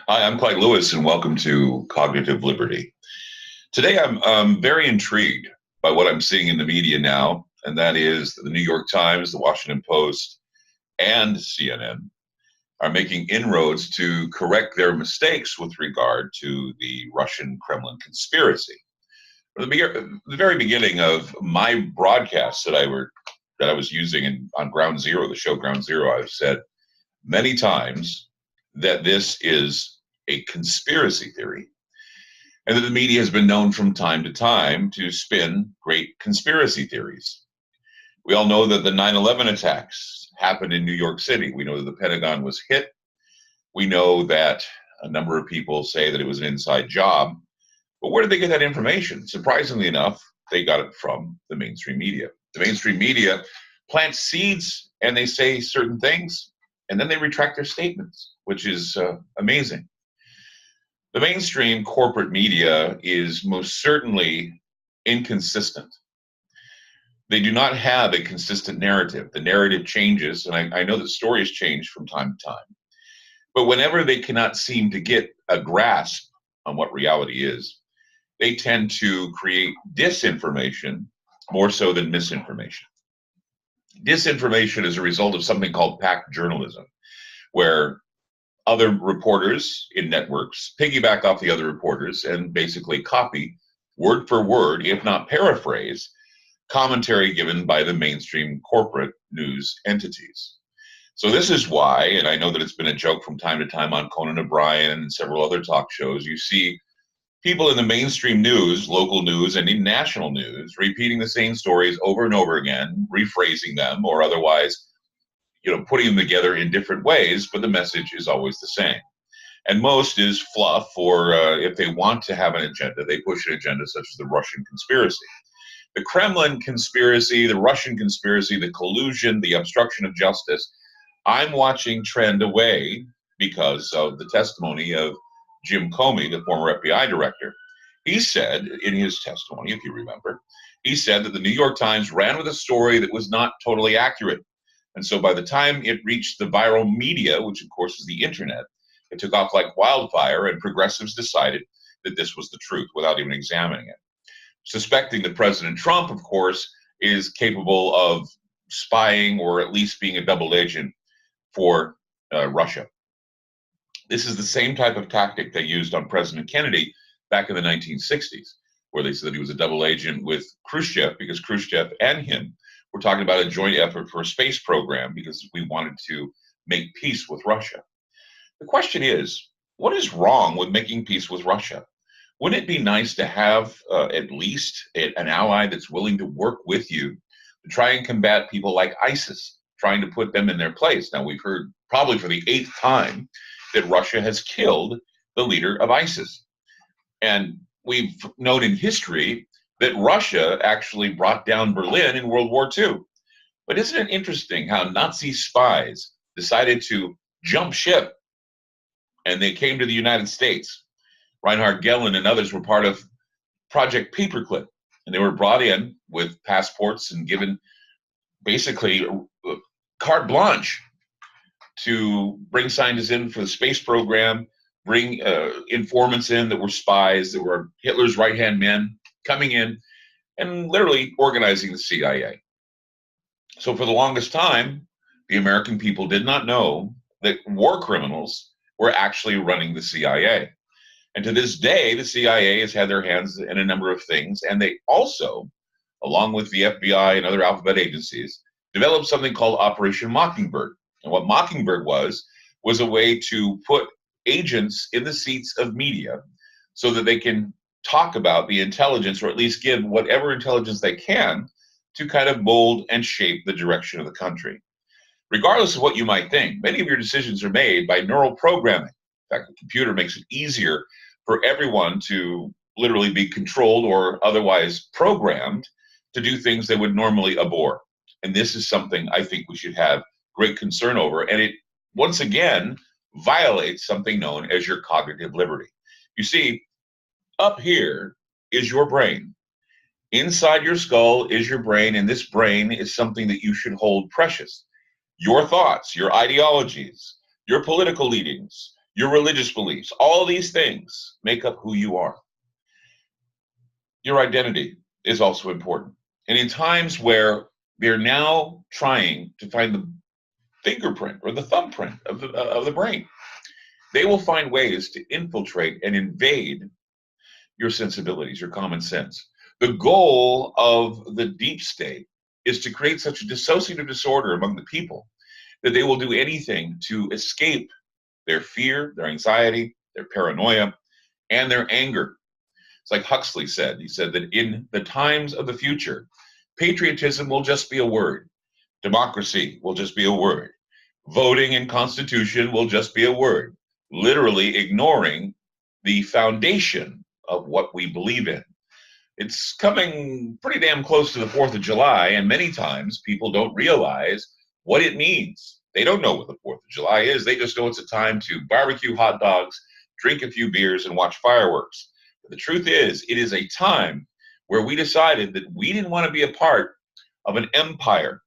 Hi, I'm Clyde Lewis, and welcome to Cognitive Liberty. Today, I'm very intrigued by what I'm seeing in the media now, and that is that the New York Times, the Washington Post, and CNN are making inroads to correct their mistakes with regard to the Russian Kremlin conspiracy. From the very beginning of my broadcast that I was using on Ground Zero, the show Ground Zero, I've said many times that this is a conspiracy theory, and that the media has been known from time to time to spin great conspiracy theories. We all know that the 9/11 attacks happened in New York City. We know that the Pentagon was hit. We know that a number of people say that it was an inside job. But where did they get that information? Surprisingly enough, they got it from the mainstream media. The mainstream media plants seeds and they say certain things, and then they retract their statements, which is amazing. The mainstream corporate media is most certainly inconsistent. They do not have a consistent narrative. The narrative changes, and I know that stories change from time to time. But whenever they cannot seem to get a grasp on what reality is, they tend to create disinformation more so than misinformation. Disinformation is a result of something called pack journalism, where other reporters in networks piggyback off the other reporters and basically copy word for word, if not paraphrase, commentary given by the mainstream corporate news entities. So this is why, and I know that it's been a joke from time to time on Conan O'Brien and several other talk shows, you see people in the mainstream news, local news, and in national news repeating the same stories over and over again, rephrasing them or otherwise, putting them together in different ways, but the message is always the same. And most is fluff, or if they want to have an agenda, they push an agenda such as the Russian conspiracy. The Kremlin conspiracy, the Russian conspiracy, the collusion, the obstruction of justice, I'm watching trend away because of the testimony of Jim Comey, the former FBI director. He said in his testimony, if you remember, he said that the New York Times ran with a story that was not totally accurate. And so by the time it reached the viral media, which of course is the internet, it took off like wildfire, and progressives decided that this was the truth without even examining it. Suspecting that President Trump, of course, is capable of spying or at least being a double agent for Russia. This is the same type of tactic they used on President Kennedy back in the 1960s, where they said that he was a double agent with Khrushchev because Khrushchev and him were talking about a joint effort for a space program because we wanted to make peace with Russia. The question is, what is wrong with making peace with Russia? Wouldn't it be nice to have at least an ally that's willing to work with you to try and combat people like ISIS, trying to put them in their place? Now, we've heard probably for the 8th time that Russia has killed the leader of ISIS. And we've known in history that Russia actually brought down Berlin in World War II. But isn't it interesting how Nazi spies decided to jump ship and they came to the United States? Reinhard Gehlen and others were part of Project Paperclip, and they were brought in with passports and given basically carte blanche to bring scientists in for the space program, bring informants in that were spies, that were Hitler's right-hand men, coming in and literally organizing the CIA. So for the longest time, the American people did not know that war criminals were actually running the CIA. And to this day, the CIA has had their hands in a number of things, and they also, along with the FBI and other alphabet agencies, developed something called Operation Mockingbird. And what Mockingbird was a way to put agents in the seats of media so that they can talk about the intelligence, or at least give whatever intelligence they can, to kind of mold and shape the direction of the country. Regardless of what you might think, many of your decisions are made by neural programming. In fact, the computer makes it easier for everyone to literally be controlled or otherwise programmed to do things they would normally abhor. And this is something I think we should have great concern over. And it, once again, violates something known as your cognitive liberty. You see, up here is your brain. Inside your skull is your brain, and this brain is something that you should hold precious. Your thoughts, your ideologies, your political leanings, your religious beliefs, all these things make up who you are. Your identity is also important. And in times where they're now trying to find the fingerprint or the thumbprint of the brain, they will find ways to infiltrate and invade your sensibilities, your common sense. The goal of the deep state is to create such a dissociative disorder among the people that they will do anything to escape their fear, their anxiety, their paranoia, and their anger. It's like Huxley said. He said that in the times of the future, patriotism will just be a word. Democracy will just be a word. Voting and constitution will just be a word, literally ignoring the foundation of what we believe in. It's coming pretty damn close to the 4th of July, and many times people don't realize what it means. They don't know what the 4th of July is. They just know it's a time to barbecue hot dogs, drink a few beers, and watch fireworks. But the truth is, it is a time where we decided that we didn't want to be a part of an empire.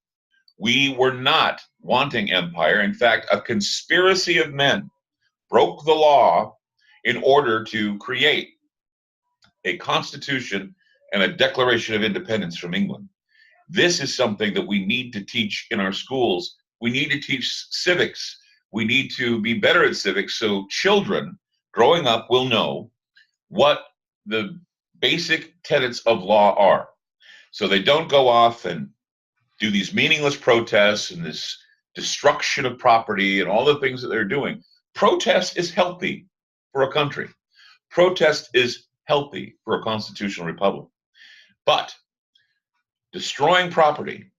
We were not wanting empire. In fact, a conspiracy of men broke the law in order to create a constitution and a declaration of independence from England. This is something that we need to teach in our schools. We need to teach civics. We need to be better at civics so children growing up will know what the basic tenets of law are. So they don't go off and do these meaningless protests and this destruction of property and all the things that they're doing. Protest is healthy for a country. Protest is healthy for a constitutional republic. But destroying property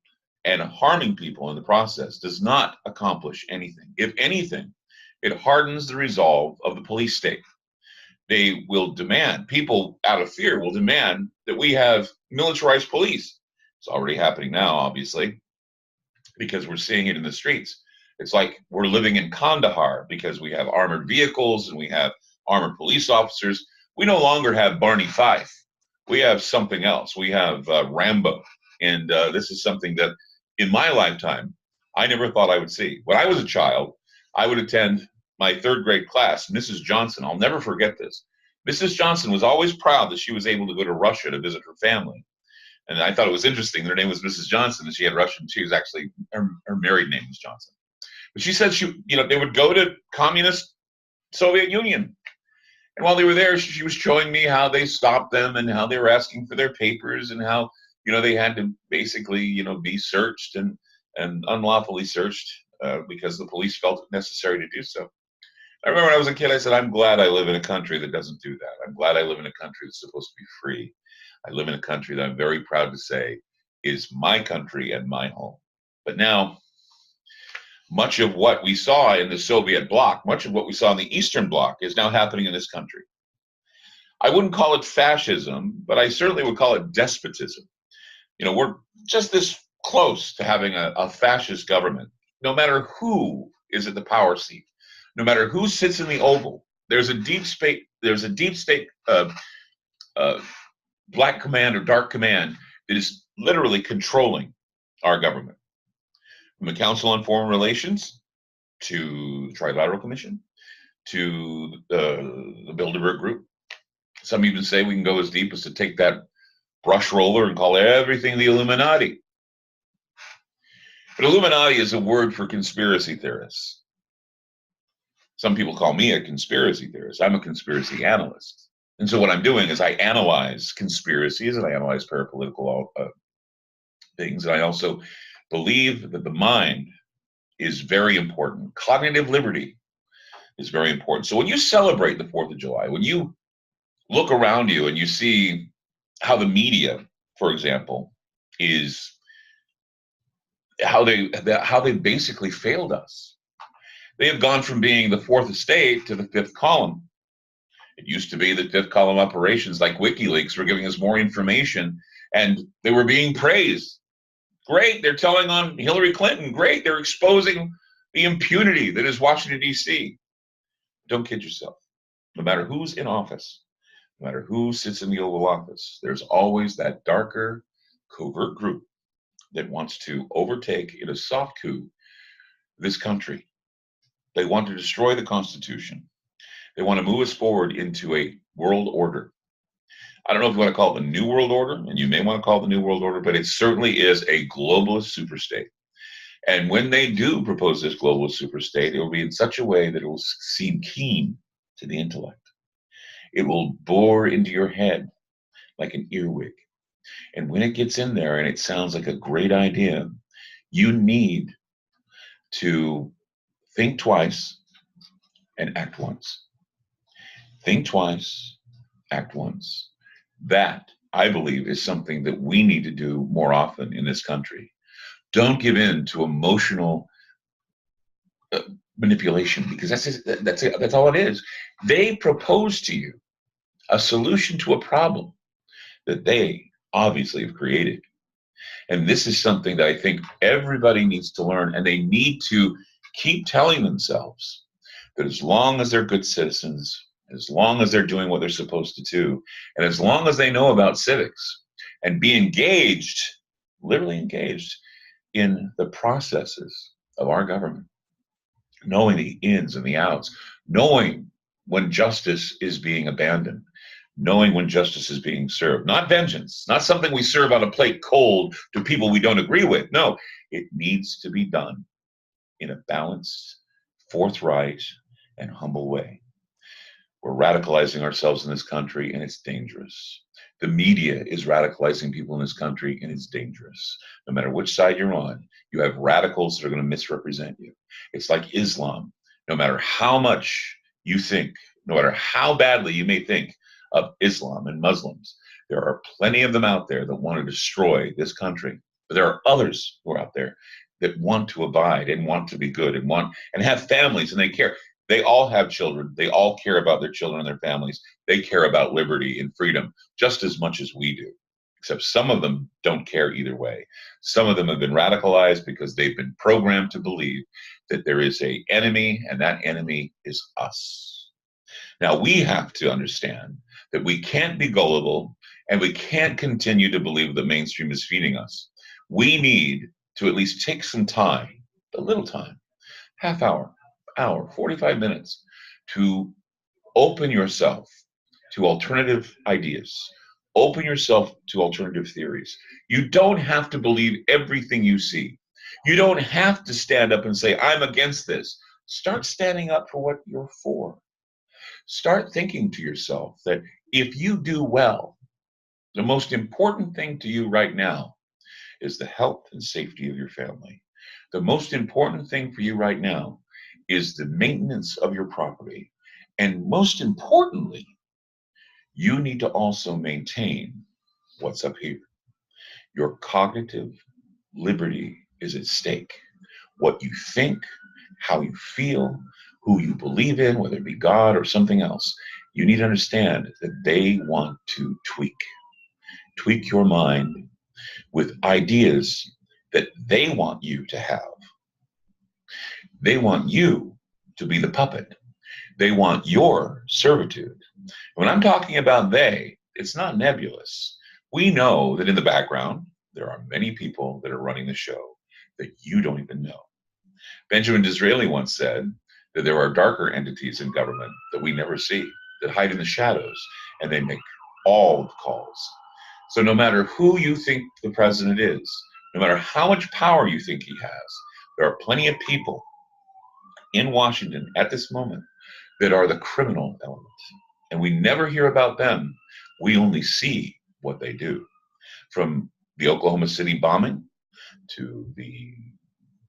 and harming people in the process does not accomplish anything. If anything, it hardens the resolve of the police state. They will demand, people out of fear will demand that we have militarized police. It's already happening now, obviously, because we're seeing it in the streets. It's like we're living in Kandahar because we have armored vehicles and we have armored police officers. We no longer have Barney Fife. We have something else. We have Rambo. And this is something that in my lifetime, I never thought I would see. When I was a child, I would attend my 3rd grade class, Mrs. Johnson. I'll never forget this. Mrs. Johnson was always proud that she was able to go to Russia to visit her family. And I thought it was interesting. Her name was Mrs. Johnson, and she had Russian. She was actually, her married name was Johnson. But she said they would go to communist Soviet Union. And while they were there, she was showing me how they stopped them and how they were asking for their papers and how, they had to basically, be searched and unlawfully searched because the police felt it necessary to do so. I remember when I was a kid, I said, I'm glad I live in a country that doesn't do that. I'm glad I live in a country that's supposed to be free. I live in a country that I'm very proud to say is my country and my home. But now, much of what we saw in the Soviet bloc, much of what we saw in the Eastern Bloc is now happening in this country. I wouldn't call it fascism, but I certainly would call it despotism. We're just this close to having a fascist government. No matter who is at the power seat, no matter who sits in the Oval, there's a deep state black command or dark command that is literally controlling our government. From the Council on Foreign Relations to the Trilateral Commission to the Bilderberg Group. Some even say we can go as deep as to take that brush roller and call everything the Illuminati. But Illuminati is a word for conspiracy theorists. Some people call me a conspiracy theorist. I'm a conspiracy analyst. And so what I'm doing is I analyze conspiracies and I analyze parapolitical things. And I also believe that the mind is very important. Cognitive liberty is very important. So when you celebrate the 4th of July, when you look around you and you see how the media, for example, is how they basically failed us. They have gone from being the 4th estate to the 5th column. It used to be that 5th column operations like WikiLeaks were giving us more information and they were being praised. Great, they're telling on Hillary Clinton. Great, they're exposing the impunity that is Washington, D.C. Don't kid yourself. No matter who's in office, no matter who sits in the Oval Office, there's always that darker, covert group that wants to overtake in a soft coup this country. They want to destroy the Constitution. They want to move us forward into a world order. I don't know if you want to call it the New World Order, and you may want to call it the New World Order, but it certainly is a globalist superstate. And when they do propose this globalist superstate, it will be in such a way that it will seem keen to the intellect. It will bore into your head like an earwig. And when it gets in there and it sounds like a great idea, you need to think twice and act once. Think twice, act once. That, I believe, is something that we need to do more often in this country. Don't give in to emotional manipulation, because that's all it is. They propose to you a solution to a problem that they obviously have created. And this is something that I think everybody needs to learn, and they need to keep telling themselves that as long as they're good citizens, as long as they're doing what they're supposed to do, and as long as they know about civics and be engaged, literally engaged in the processes of our government, knowing the ins and the outs, knowing when justice is being abandoned, knowing when justice is being served. Not vengeance, not something we serve on a plate cold to people we don't agree with. No, it needs to be done in a balanced, forthright, and humble way. We're radicalizing ourselves in this country, and it's dangerous. The media is radicalizing people in this country, and it's dangerous. No matter which side you're on, you have radicals that are going to misrepresent you. It's like Islam. No matter how much you think, no matter how badly you may think of Islam and Muslims, there are plenty of them out there that want to destroy this country. But there are others who are out there that want to abide and want to be good and have families, and they care. They all have children. They all care about their children and their families. They care about liberty and freedom just as much as we do, except some of them don't care either way. Some of them have been radicalized because they've been programmed to believe that there is an enemy, and that enemy is us. Now, we have to understand that we can't be gullible, and we can't continue to believe the mainstream is feeding us. We need to at least take some time, a little time, half hour, 45 minutes, to open yourself to alternative ideas. Open yourself to alternative theories. You don't have to believe everything you see. You don't have to stand up and say, I'm against this. Start standing up for what you're for. Start thinking to yourself that if you do well, the most important thing to you right now is the health and safety of your family. The most important thing for you right now is the maintenance of your property. And most importantly, you need to also maintain what's up here. Your cognitive liberty is at stake. What you think, how you feel, who you believe in, whether it be God or something else, you need to understand that they want to tweak your mind with ideas that they want you to have. They want you to be the puppet. They want your servitude. When I'm talking about they, it's not nebulous. We know that in the background, there are many people that are running the show that you don't even know. Benjamin Disraeli once said that there are darker entities in government that we never see, that hide in the shadows, and they make all the calls. So no matter who you think the president is, no matter how much power you think he has, there are plenty of people in Washington at this moment that are the criminal element. And we never hear about them. We only see what they do. From the Oklahoma City bombing to the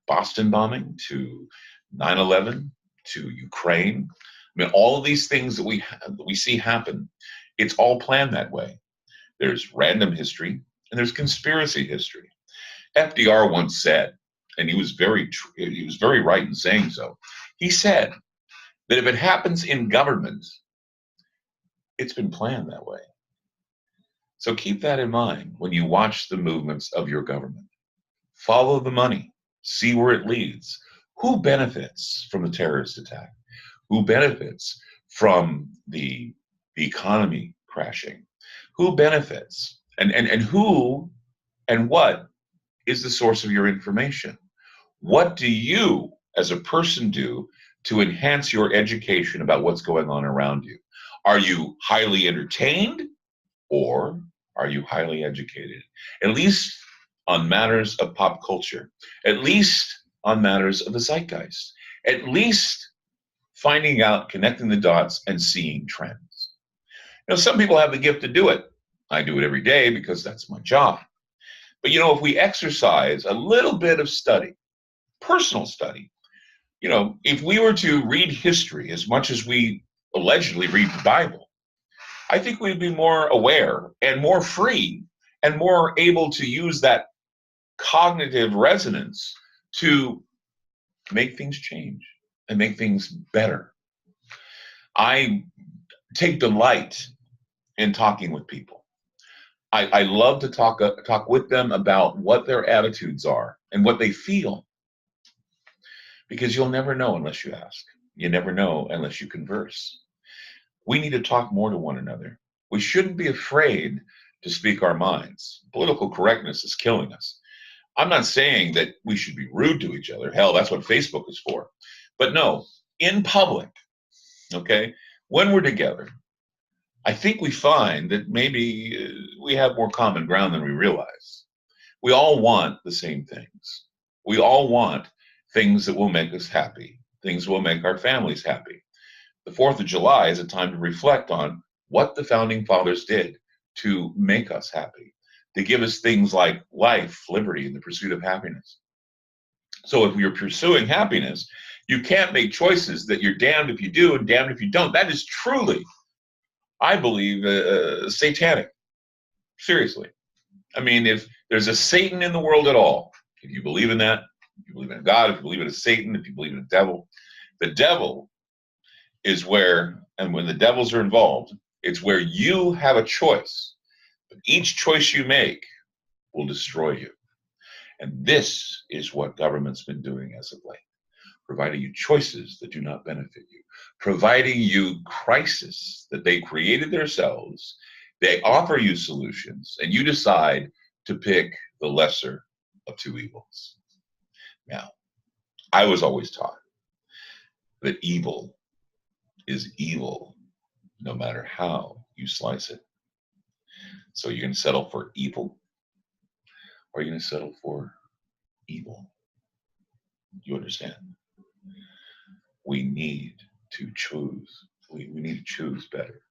Boston bombing to 9/11 to Ukraine. I mean, all of these things that we see happen, it's all planned that way. There's random history and there's conspiracy history. FDR once said, and he was very right in saying so. He said that if it happens in government, it's been planned that way. So keep that in mind when you watch the movements of your government. Follow the money. See where it leads. Who benefits from the terrorist attack? Who benefits from the economy crashing? Who benefits? And who and what is the source of your information? What do you as a person do to enhance your education about what's going on around you? Are you highly entertained, or are you highly educated? At least on matters of pop culture, at least on matters of the zeitgeist, at least finding out, connecting the dots, and seeing trends. Some people have the gift to do it. I do it every day because that's my job. But if we exercise a little bit of study, personal study, if we were to read history as much as we allegedly read the Bible, I think we'd be more aware and more free and more able to use that cognitive resonance to make things change and make things better. I take delight in talking with people. I love to talk with them about what their attitudes are and what they feel, because you'll never know unless you ask. You never know unless you converse. We need to talk more to one another. We shouldn't be afraid to speak our minds. Political correctness is killing us. I'm not saying that we should be rude to each other. Hell, that's what Facebook is for. But no, in public, okay, when we're together, I think we find that maybe we have more common ground than we realize. We all want the same things. We all want things that will make us happy, things that will make our families happy. The 4th of July is a time to reflect on what the founding fathers did to make us happy, to give us things like life, liberty, and the pursuit of happiness. So if you're pursuing happiness, you can't make choices that you're damned if you do and damned if you don't. That is truly, I believe, satanic. Seriously. I mean, if there's a Satan in the world at all, if you believe in that, if you believe in God, if you believe in a Satan, if you believe in the devil is where, and when the devils are involved, it's where you have a choice. But each choice you make will destroy you. And this is what government's been doing as of late, providing you choices that do not benefit you, providing you crisis that they created themselves. They offer you solutions, and you decide to pick the lesser of two evils. Now, I was always taught that evil is evil no matter how you slice it. So you're going to settle for evil, or you're going to settle for evil. You understand? We need to choose. We need to choose better.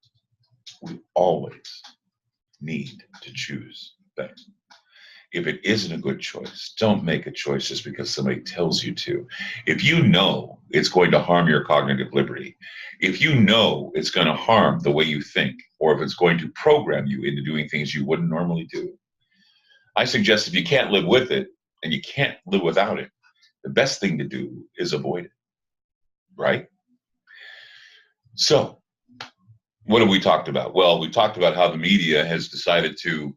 We always need to choose better. If it isn't a good choice, don't make a choice just because somebody tells you to. If you know it's going to harm your cognitive liberty, if you know it's going to harm the way you think, or if it's going to program you into doing things you wouldn't normally do, I suggest if you can't live with it and you can't live without it, the best thing to do is avoid it, right? So, what have we talked about? Well, we talked about how the media has decided to,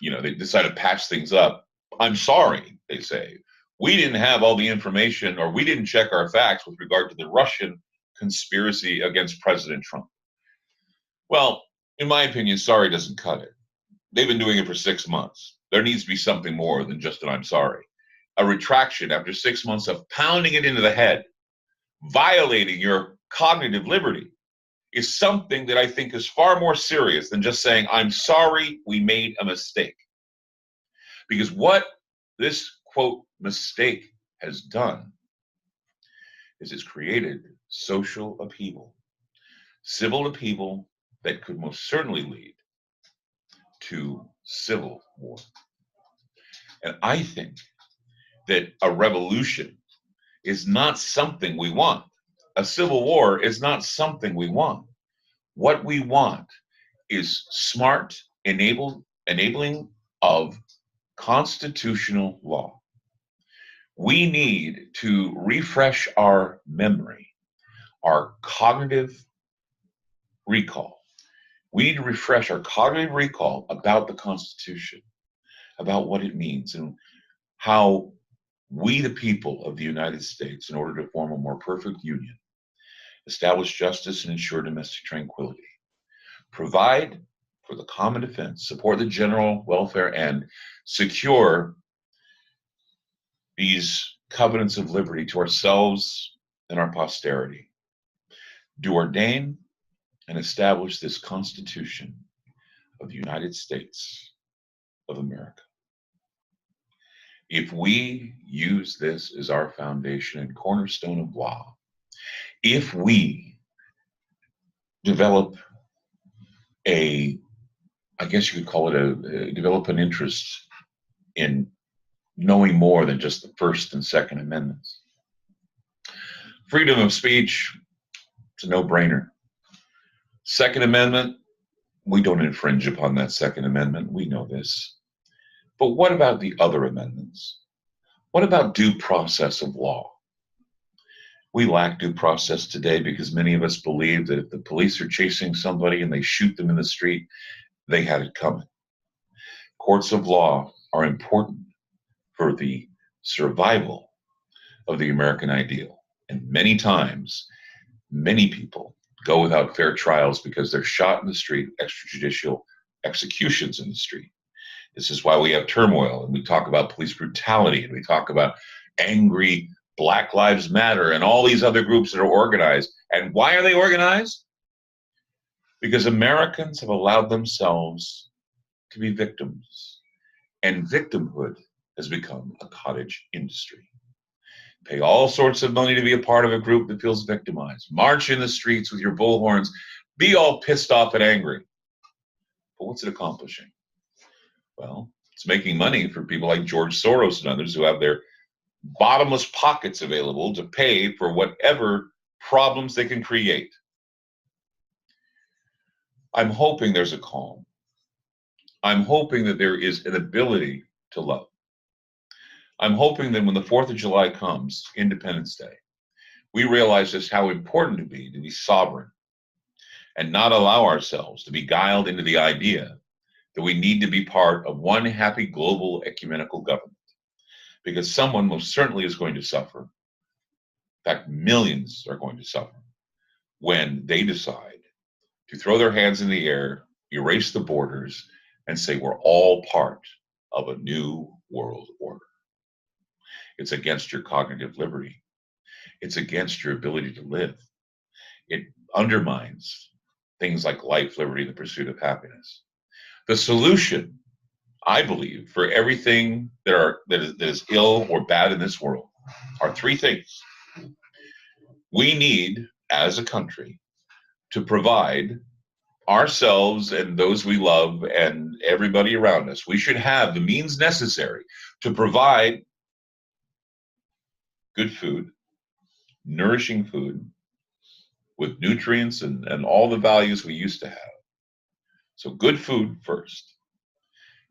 they decided to patch things up. I'm sorry, they say. We didn't have all the information, or we didn't check our facts with regard to the Russian conspiracy against President Trump. Well, in my opinion, sorry doesn't cut it. They've been doing it for 6 months. There needs to be something more than just an I'm sorry. A retraction after 6 months of pounding it into the head, violating your cognitive liberty, is something that I think is far more serious than just saying, I'm sorry, we made a mistake. Because what this, quote, mistake has done is it's created social upheaval, civil upheaval that could most certainly lead to civil war. And I think that a revolution is not something we want. A civil war is not something we want. What we want is smart, enabling of constitutional law. We need to refresh our memory, our cognitive recall. We need to refresh our cognitive recall about the Constitution, about what it means, and how we, the people of the United States, in order to form a more perfect union, establish justice and ensure domestic tranquility, provide for the common defense, support the general welfare, and secure these covenants of liberty to ourselves and our posterity do ordain and establish this Constitution of the United States of America. If we use this as our foundation and cornerstone of law, if we develop I guess you could call it develop an interest in knowing more than just the First and Second Amendments. Freedom of speech, it's a no-brainer. Second Amendment, we don't infringe upon that Second Amendment. We know this. But what about the other amendments? What about due process of law? We lack due process today because many of us believe that if the police are chasing somebody and they shoot them in the street, they had it coming. Courts of law are important for the survival of the American ideal. And many times, many people go without fair trials because they're shot in the street, extrajudicial executions in the street. This is why we have turmoil, and we talk about police brutality, and we talk about angry Black Lives Matter and all these other groups that are organized. And why are they organized? Because Americans have allowed themselves to be victims, and victimhood has become a cottage industry. Pay all sorts of money to be a part of a group that feels victimized. March in the streets with your bullhorns. Be all pissed off and angry. But what's it accomplishing? Well, it's making money for people like George Soros and others who have their bottomless pockets available to pay for whatever problems they can create. I'm hoping there's a calm. I'm hoping that there is an ability to love. I'm hoping that when the 4th of July comes, Independence Day, we realize just how important it is to be sovereign and not allow ourselves to be guiled into the idea that we need to be part of one happy global ecumenical government, because someone most certainly is going to suffer. In fact, millions are going to suffer when they decide to throw their hands in the air, erase the borders, and say we're all part of a new world order. It's against your cognitive liberty. It's against your ability to live. It undermines things like life, liberty, and the pursuit of happiness. The solution, I believe, for everything that is ill or bad in this world are three things. We need, as a country, to provide ourselves and those we love and everybody around us. We should have the means necessary to provide good food, nourishing food, with nutrients and all the values we used to have. So good food first.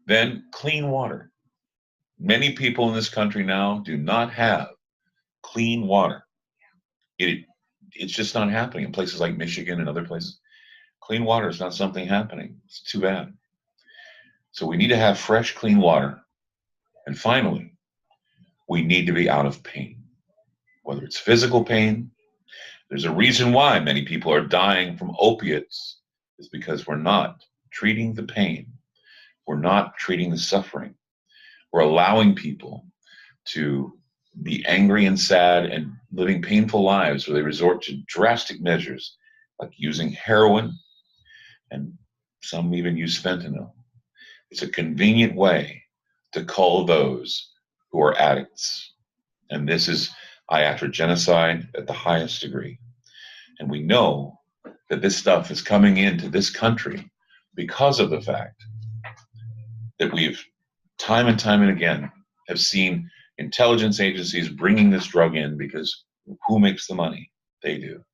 Then clean water. Many people in this country now do not have clean water. It's just not happening in places like Michigan and other places. Clean water is not something happening. It's too bad. So we need to have fresh, clean water. And finally, we need to be out of pain, whether it's physical pain. There's a reason why many people are dying from opiates, is because we're not treating the pain. We're not treating the suffering. We're allowing people to be angry and sad and living painful lives where they resort to drastic measures like using heroin, and some even use fentanyl. It's a convenient way to cull those who are addicts. And this is iatrogenocide at the highest degree. And we know that this stuff is coming into this country because of the fact that we've time and time and again have seen intelligence agencies bringing this drug in, because who makes the money? They do.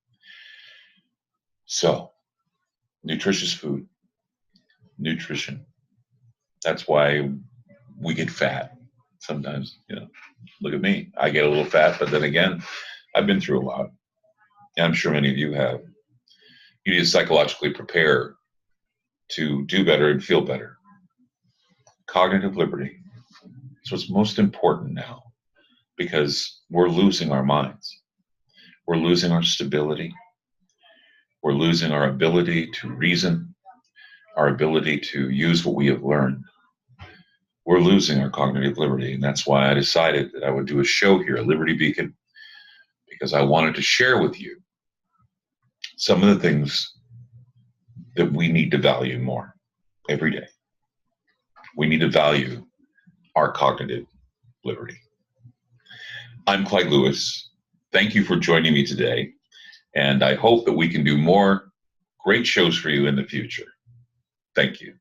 So, nutritious food, nutrition. That's why we get fat sometimes. Look at me. I get a little fat, but then again, I've been through a lot. And I'm sure many of you have. You need to psychologically prepare to do better and feel better. Cognitive liberty is what's most important now, because we're losing our minds. We're losing our stability. We're losing our ability to reason, our ability to use what we have learned. We're losing our cognitive liberty, and that's why I decided that I would do a show here at Liberty Beacon, because I wanted to share with you some of the things that we need to value more every day. We need to value our cognitive liberty. I'm Clyde Lewis. Thank you for joining me today, and I hope that we can do more great shows for you in the future. Thank you.